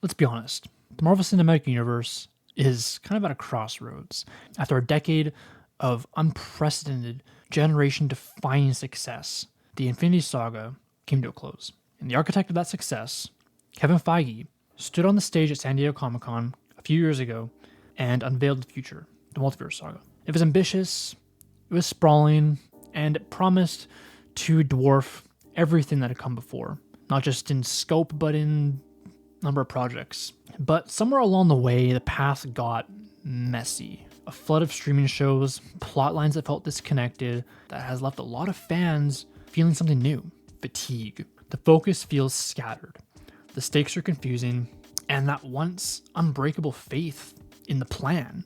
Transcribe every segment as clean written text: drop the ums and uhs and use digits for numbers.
Let's be honest, the Marvel Cinematic Universe is kind of at a crossroads. After a decade of unprecedented, generation defining success, the Infinity Saga came to a close. And the architect of that success, Kevin Feige, stood on the stage at San Diego Comic-Con a few years ago and unveiled the future, the Multiverse Saga. It was ambitious, it was sprawling, and it promised to dwarf everything that had come before, not just in scope, but in number of projects. But somewhere along the way, the path got messy. A flood of streaming shows, plot lines that felt disconnected, that has left a lot of fans feeling something new. Fatigue. The focus feels scattered. The stakes are confusing, and that once unbreakable faith in the plan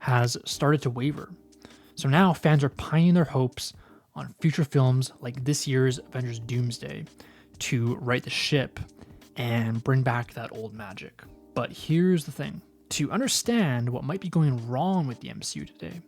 has started to waver. So now fans are pining their hopes on future films like this year's Avengers Doomsday to right the ship and bring back that old magic. But here's the thing. To understand what might be going wrong with the MCU today,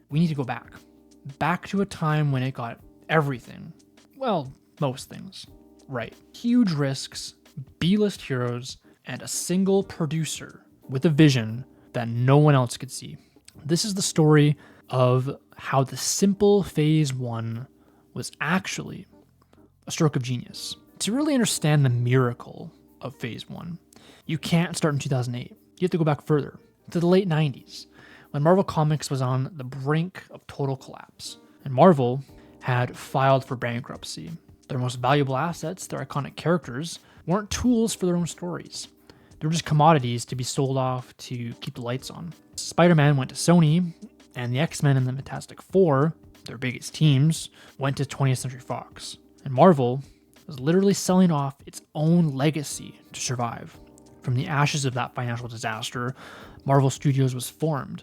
we need to go back to a time when it got everything, well, most things, right. Huge risks, B-list heroes, and a single producer with a vision that no one else could see. This is the story of how the simple Phase 1 was actually a stroke of genius. To really understand the miracle of Phase 1, you can't start in 2008. You have to go back further, to the late 90s, when Marvel Comics was on the brink of total collapse, and Marvel had filed for bankruptcy. Their most valuable assets, their iconic characters, weren't tools for their own stories. They were just commodities to be sold off to keep the lights on. Spider-Man went to Sony, and the X-Men and the Fantastic Four, their biggest teams, went to 20th Century Fox. And Marvel was literally selling off its own legacy to survive. From the ashes of that financial disaster, Marvel Studios was formed,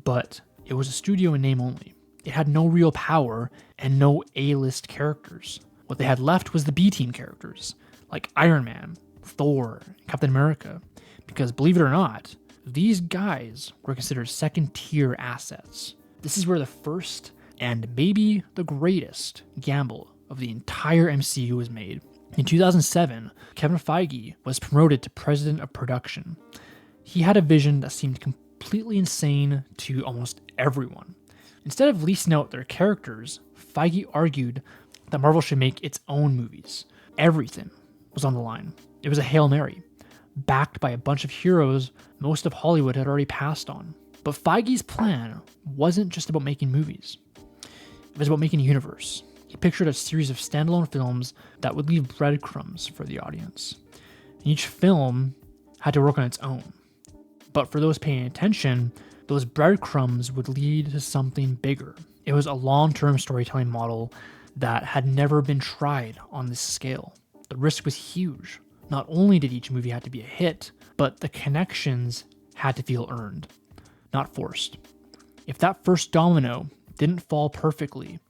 but it was a studio in name only. It had no real power and no A-list characters. What they had left was the B-team characters, like Iron Man, Thor, Captain America, because believe it or not, these guys were considered second-tier assets. This is where the first, and maybe the greatest, gamble of the entire MCU was made. In 2007, Kevin Feige was promoted to president of production. He had a vision that seemed completely insane to almost everyone. Instead of leasing out their characters, Feige argued that Marvel should make its own movies. Everything was on the line. It was a Hail Mary, backed by a bunch of heroes most of Hollywood had already passed on. But Feige's plan wasn't just about making movies. It was about making a universe. He pictured a series of standalone films that would leave breadcrumbs for the audience. Each film had to work on its own. But for those paying attention, those breadcrumbs would lead to something bigger. It was a long-term storytelling model that had never been tried on this scale. The risk was huge. Not only did each movie have to be a hit, but the connections had to feel earned, not forced. If that first domino didn't fall perfectly,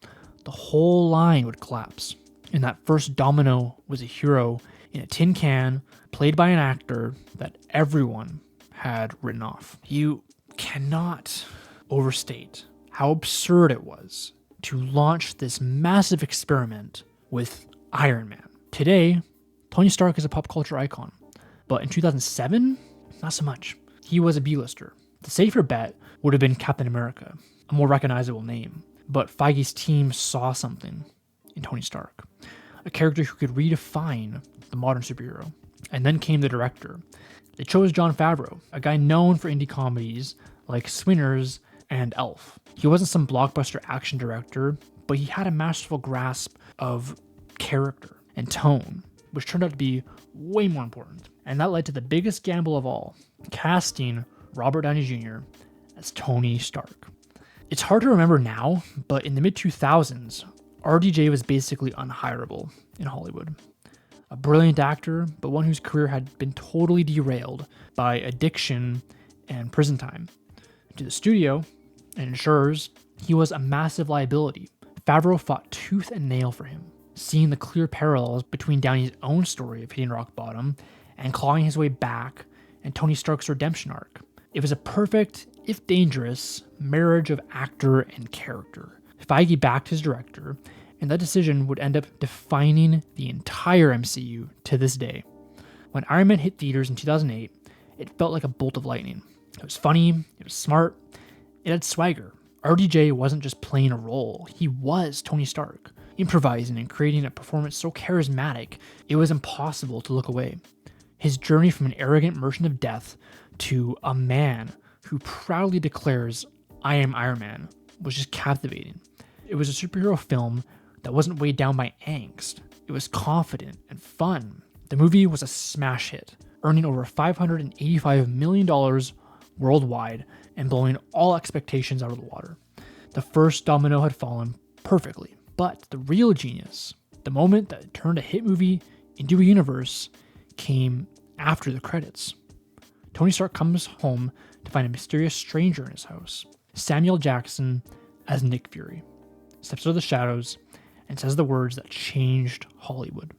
the whole line would collapse. And that first domino was a hero in a tin can, played by an actor that everyone had written off. You cannot overstate how absurd it was to launch this massive experiment with Iron Man. Today, Tony Stark is a pop culture icon, but in 2007, not so much. He was a B-lister. The safer bet would have been Captain America, a more recognizable name. But Feige's team saw something in Tony Stark, a character who could redefine the modern superhero. And then came the director. They chose Jon Favreau, a guy known for indie comedies like Swingers and Elf. He wasn't some blockbuster action director, but he had a masterful grasp of character and tone, which turned out to be way more important. And that led to the biggest gamble of all, casting Robert Downey Jr. as Tony Stark. It's hard to remember now, but in the mid-2000s, RDJ was basically unhireable in Hollywood. A brilliant actor, but one whose career had been totally derailed by addiction and prison time. To the studio and insurers, he was a massive liability. Favreau fought tooth and nail for him, seeing the clear parallels between Downey's own story of hitting rock bottom and clawing his way back and Tony Stark's redemption arc. It was a perfect, if dangerous, marriage of actor and character. Feige backed his director, and that decision would end up defining the entire MCU to this day. When Iron Man hit theaters in 2008, it felt like a bolt of lightning. It was funny, it was smart, it had swagger. RDJ wasn't just playing a role, he was Tony Stark, improvising and creating a performance so charismatic it was impossible to look away. His journey from an arrogant merchant of death to a man who proudly declares, "I am Iron Man," was just captivating. It was a superhero film that wasn't weighed down by angst. It was confident and fun. The movie was a smash hit, earning over $585 million worldwide and blowing all expectations out of the water. The first domino had fallen perfectly. But the real genius, the moment that turned a hit movie into a universe, came after the credits. Tony Stark comes home to find a mysterious stranger in his house. Samuel Jackson, as Nick Fury, steps out of the shadows and says the words that changed Hollywood.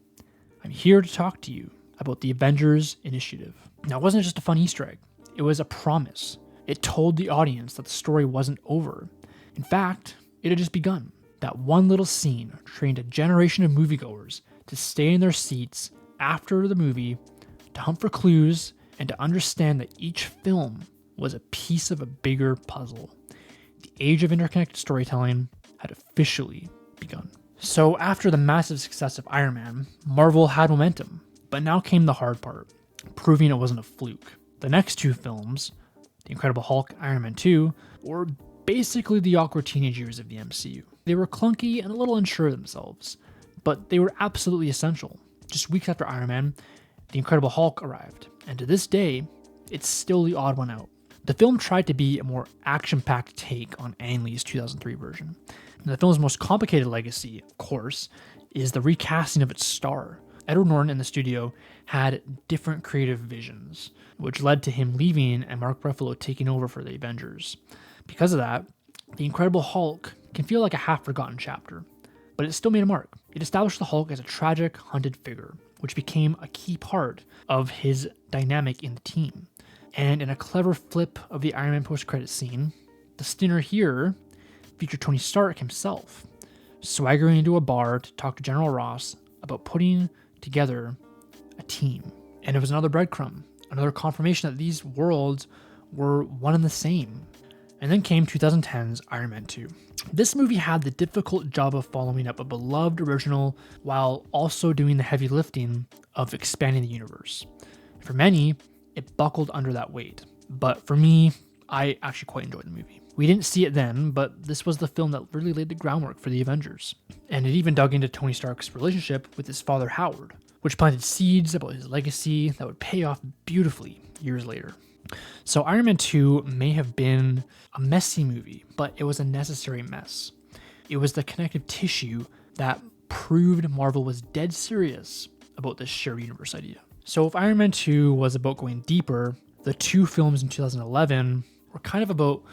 "I'm here to talk to you about the Avengers Initiative." Now, it wasn't just a fun Easter egg. It was a promise. It told the audience that the story wasn't over. In fact, it had just begun. That one little scene trained a generation of moviegoers to stay in their seats after the movie, to hunt for clues, and to understand that each film was a piece of a bigger puzzle. The age of interconnected storytelling had officially begun. So after the massive success of Iron Man, Marvel had momentum, but now came the hard part, proving it wasn't a fluke. The next two films, The Incredible Hulk, Iron Man 2, were basically the awkward teenage years of the MCU. They were clunky and a little unsure of themselves, but they were absolutely essential. Just weeks after Iron Man, The Incredible Hulk arrived, and to this day, it's still the odd one out. The film tried to be a more action-packed take on Ang Lee's 2003 version. And the film's most complicated legacy, of course, is the recasting of its star. Edward Norton and the studio had different creative visions, which led to him leaving and Mark Ruffalo taking over for the Avengers. Because of that, The Incredible Hulk can feel like a half-forgotten chapter, but it still made a mark. It established the Hulk as a tragic, hunted figure, which became a key part of his dynamic in the team. And in a clever flip of the Iron Man post-credit scene, the stinner here featured Tony Stark himself, swaggering into a bar to talk to General Ross about putting together a team. And it was another breadcrumb, another confirmation that these worlds were one and the same. And then came 2010's Iron Man 2. This movie had the difficult job of following up a beloved original while also doing the heavy lifting of expanding the universe. For many, it buckled under that weight. But for me, I actually quite enjoyed the movie. We didn't see it then, but this was the film that really laid the groundwork for the Avengers. And it even dug into Tony Stark's relationship with his father Howard, which planted seeds about his legacy that would pay off beautifully years later. So Iron Man 2 may have been a messy movie, but it was a necessary mess. It was the connective tissue that proved Marvel was dead serious about this shared universe idea. So if Iron Man 2 was about going deeper, the two films in 2011 were kind of about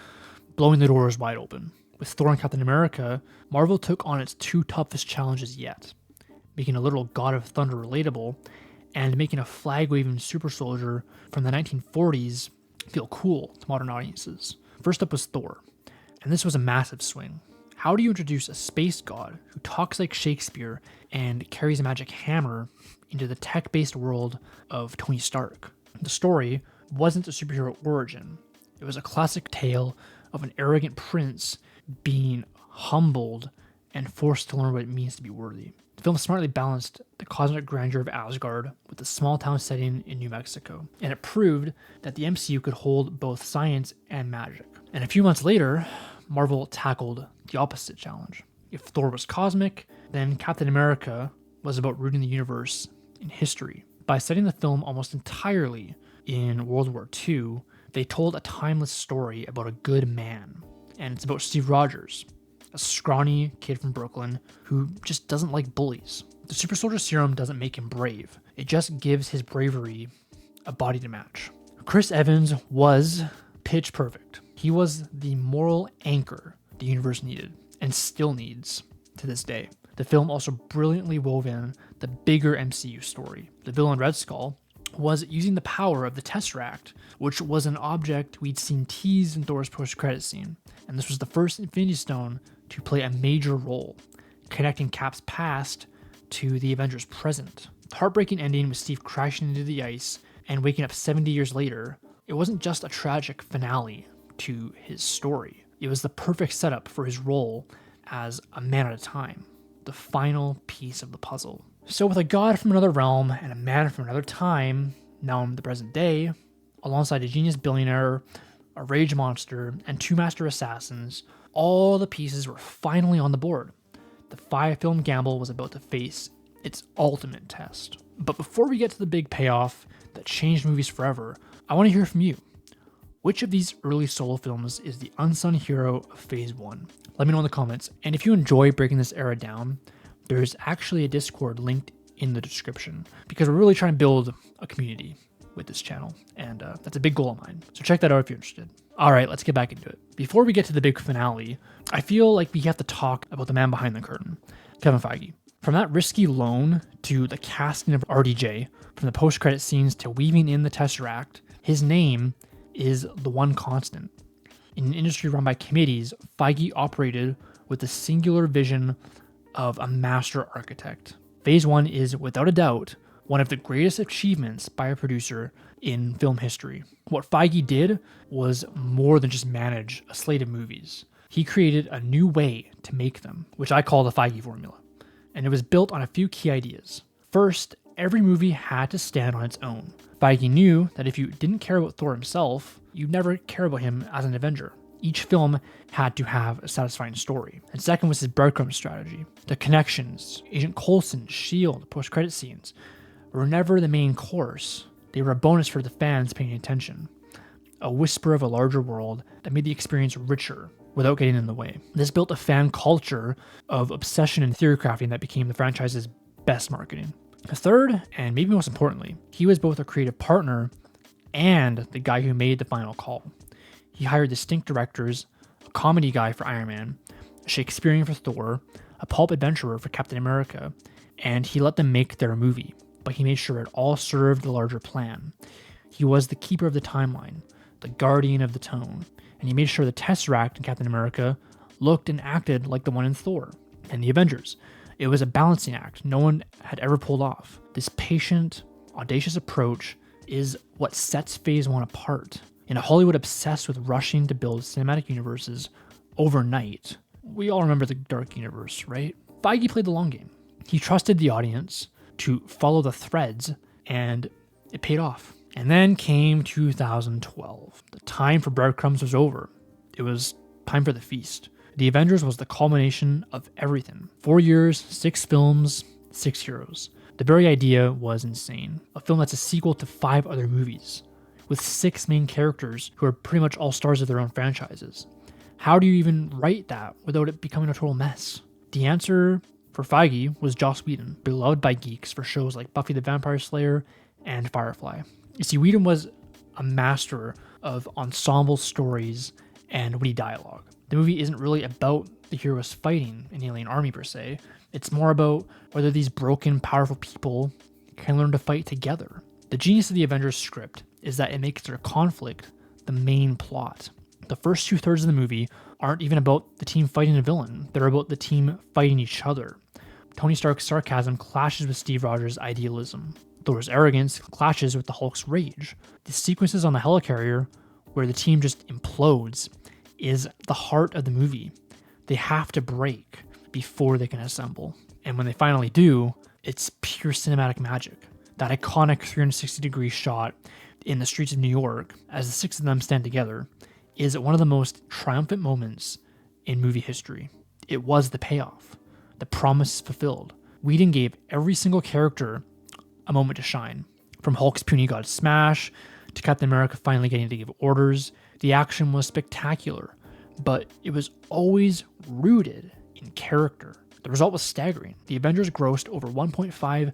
blowing the doors wide open. With Thor and Captain America, Marvel took on its two toughest challenges yet, making a literal God of Thunder relatable and making a flag-waving super soldier from the 1940s feel cool to modern audiences. First up was Thor, and this was a massive swing. How do you introduce a space god who talks like Shakespeare and carries a magic hammer into the tech-based world of Tony Stark? The story wasn't a superhero origin. It was a classic tale of an arrogant prince being humbled and forced to learn what it means to be worthy. The film smartly balanced the cosmic grandeur of Asgard with the small town setting in New Mexico, and it proved that the MCU could hold both science and magic. And a few months later, Marvel tackled the opposite challenge. If Thor was cosmic, then Captain America was about rooting the universe in history. By setting the film almost entirely in World War II, they told a timeless story about a good man, and it's about Steve Rogers, a scrawny kid from Brooklyn who just doesn't like bullies. The super soldier serum doesn't make him brave. It just gives his bravery a body to match. Chris Evans was pitch perfect. He was the moral anchor the universe needed and still needs to this day. The film also brilliantly wove in the bigger MCU story. The villain Red Skull was using the power of the Tesseract, which was an object we'd seen teased in Thor's post-credit scene. And this was the first Infinity Stone to play a major role, connecting Cap's past to the Avengers' present. The heartbreaking ending with Steve crashing into the ice and waking up 70 years later, it wasn't just a tragic finale to his story. It was the perfect setup for his role as a man at a time, the final piece of the puzzle. So with a god from another realm and a man from another time, now in the present day, alongside a genius billionaire, a rage monster, and 2 master assassins, all the pieces were finally on the board. The 5-film gamble was about to face its ultimate test. But before we get to the big payoff that changed movies forever, I want to hear from you. Which of these early solo films is the unsung hero of Phase 1? Let me know in the comments. And if you enjoy breaking this era down, there's actually a Discord linked in the description, because we're really trying to build a community with this channel, and that's a big goal of mine. So check that out if you're interested. All right, let's get back into it. Before we get to the big finale, I feel like we have to talk about the man behind the curtain, Kevin Feige. From that risky loan to the casting of RDJ, from the post-credit scenes to weaving in the Tesseract, his name is the one constant. In an industry run by committees, Feige operated with the singular vision of a master architect. Phase 1 is, without a doubt, one of the greatest achievements by a producer in film history. What Feige did was more than just manage a slate of movies. He created a new way to make them, which I call the Feige formula. And it was built on a few key ideas. First, every movie had to stand on its own. Feige knew that if you didn't care about Thor himself, you'd never care about him as an Avenger. Each film had to have a satisfying story. And second was his breadcrumb strategy. The connections, Agent Coulson, S.H.I.E.L.D., post-credit scenes, were never the main course. They were a bonus for the fans paying attention. A whisper of a larger world that made the experience richer without getting in the way. This built a fan culture of obsession and theory crafting that became the franchise's best marketing. Third, and maybe most importantly, he was both a creative partner and the guy who made the final call. He hired distinct directors, a comedy guy for Iron Man, a Shakespearean for Thor, a pulp adventurer for Captain America, and he let them make their movie, but he made sure it all served the larger plan. He was the keeper of the timeline, the guardian of the tone, and he made sure the Tesseract in Captain America looked and acted like the one in Thor and the Avengers. It was a balancing act no one had ever pulled off. This patient, audacious approach is what sets Phase 1 apart. In a Hollywood obsessed with rushing to build cinematic universes overnight, we all remember the Dark Universe, right? Feige played the long game. He trusted the audience to follow the threads, and it paid off. And then came 2012. The time for breadcrumbs was over. It was time for the feast. The Avengers was the culmination of everything. 4 years, 6 films, 6 heroes. The very idea was insane. A film that's a sequel to 5 other movies, with 6 main characters who are pretty much all stars of their own franchises. How do you even write that without it becoming a total mess? The answer for Feige was Joss Whedon, beloved by geeks for shows like Buffy the Vampire Slayer and Firefly. You see, Whedon was a master of ensemble stories and witty dialogue. The movie isn't really about the heroes fighting an alien army per se. It's more about whether these broken, powerful people can learn to fight together. The genius of the Avengers script is that it makes their conflict the main plot. The first 2/3 of the movie aren't even about the team fighting a villain. They're about the team fighting each other. Tony Stark's sarcasm clashes with Steve Rogers' idealism. Thor's arrogance clashes with the Hulk's rage. The sequences on the helicarrier, where the team just implodes, is the heart of the movie. They have to break before they can assemble. And when they finally do, it's pure cinematic magic. That iconic 360-degree shot in the streets of New York as the 6 of them stand together is one of the most triumphant moments in movie history. It was the payoff. The promise is fulfilled. Whedon gave every single character a moment to shine. From Hulk's puny god smash to Captain America finally getting to give orders, the action was spectacular, but it was always rooted in character. The result was staggering. The Avengers grossed over $1.5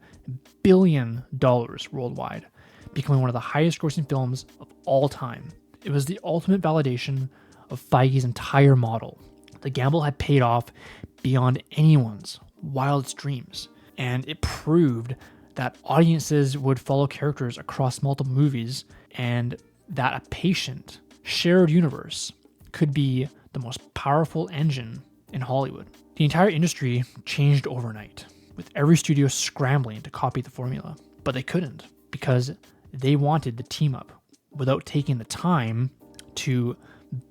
billion worldwide, becoming one of the highest grossing films of all time. It was the ultimate validation of Feige's entire model. The gamble had paid off beyond anyone's wildest dreams, and it proved that audiences would follow characters across multiple movies, and that a patient, shared universe could be the most powerful engine in Hollywood. The entire industry changed overnight, with every studio scrambling to copy the formula. But they couldn't, because They wanted the team up without taking the time to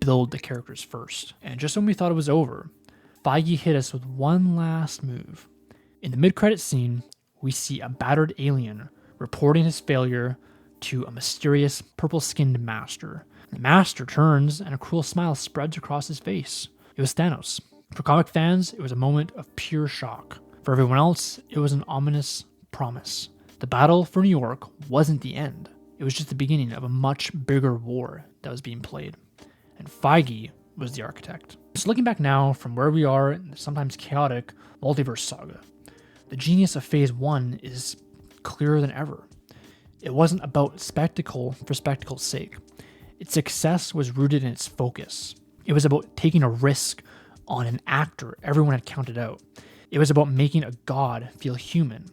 build the characters first. And just when we thought it was over, Feige hit us with one last move. In the mid-credit scene, we see a battered alien reporting his failure to a mysterious purple-skinned master. The master turns and a cruel smile spreads across his face. It was Thanos. For comic fans, it was a moment of pure shock. For everyone else, it was an ominous promise. The battle for New York wasn't the end. It was just the beginning of a much bigger war that was being played. And Feige was the architect. So looking back now from where we are in the sometimes chaotic multiverse saga, the genius of Phase 1 is clearer than ever. It wasn't about spectacle for spectacle's sake. Its success was rooted in its focus. It was about taking a risk on an actor everyone had counted out. It was about making a god feel human,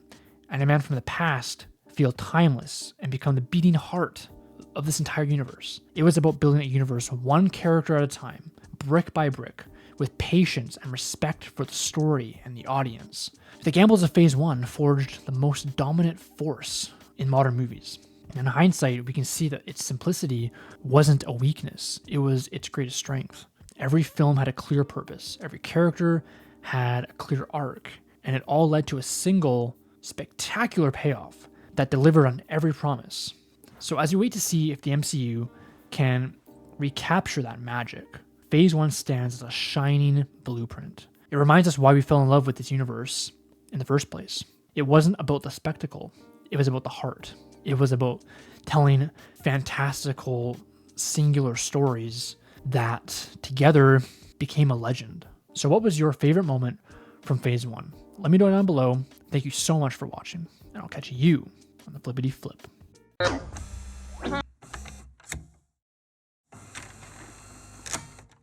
and a man from the past feel timeless and become the beating heart of this entire universe. It was about building a universe one character at a time, brick by brick, with patience and respect for the story and the audience. The gambles of Phase 1 forged the most dominant force in modern movies. In hindsight, we can see that its simplicity wasn't a weakness, it was its greatest strength. Every film had a clear purpose, every character had a clear arc, and it all led to a single spectacular payoff that delivered on every promise. So as we wait to see if the MCU can recapture that magic, Phase 1 stands as a shining blueprint. It reminds us why we fell in love with this universe in the first place. It wasn't about the spectacle, it was about the heart. It was about telling fantastical, singular stories that together became a legend. So what was your favorite moment from Phase 1? Let me know down below. Thank you so much for watching, and I'll catch you on the flippity flip.